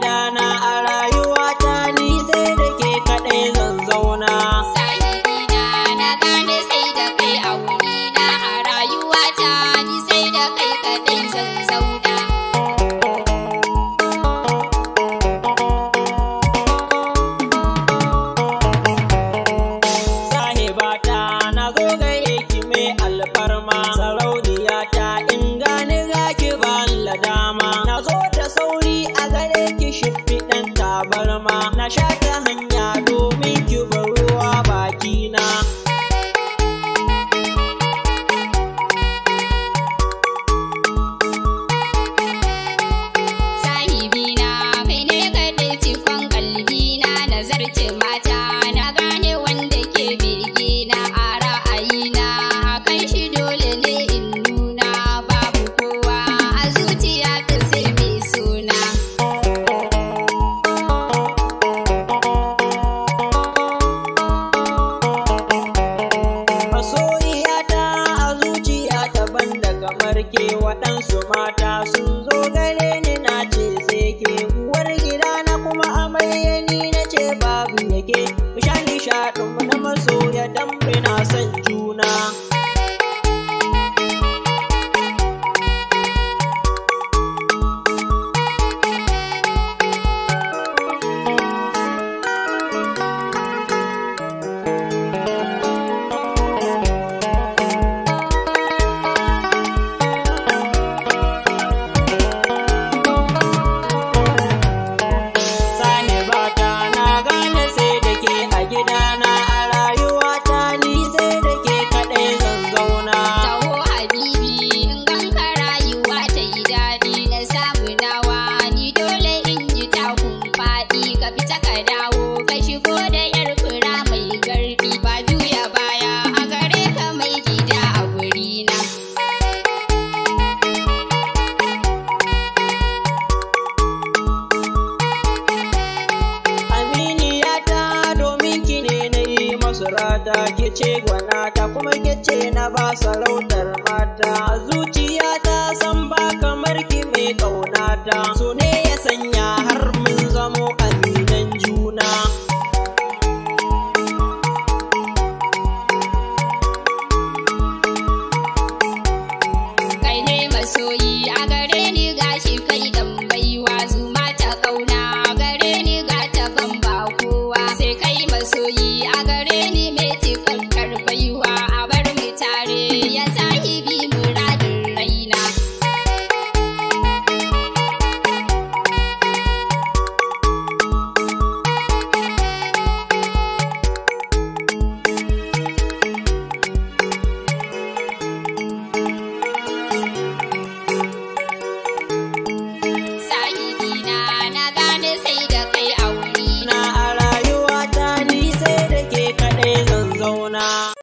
gidana a rayuwata ni sai da ke kaɗai zan zauna. Sahibina na gane sai da kai a wurina a rayuwata ni sai da kai kaɗai zan zauna. Sahibata na zo gare ki mai alfarma, sarauniyata in gani za ki ban ladama. Na zo da sauri a gare ki shimfiɗan tabarma, na sha ta hanya domin ki bar ruwa bakina. Sahibina kai ne kaɗai cikon kalbina na zarce mata na gane wanda ke bege na a ra'ayina akan shi dole ne in nuna babu kowa a zuciya ta sai mai suna. Masoyiyata a zuciya daban da kamar ke, waɗansu mata sun zo gare ni na ce sai ke. Uwar gida na kuma amarya ni na ce babu yake, mu sha nishaɗinmu na masoya dan muna son juna. Sahibata na gane sai da ke a gidana a rayuwata ni sai da ke kaɗai zan zauna. Taho habibi in ganka rayuwa ta yi daɗi na samu nawa ni dole in yi takun faɗi ka fita ka dawo ka shigo da yar fura mai garbi ba juya baya a gare ka mai gida a gurina. Aminiyata domin ki ne na yi masu rata, ke ce gwanata kuma ke ce na ba sarautar mata. A zuciyata san ba kamar ki mai ƙaunata, so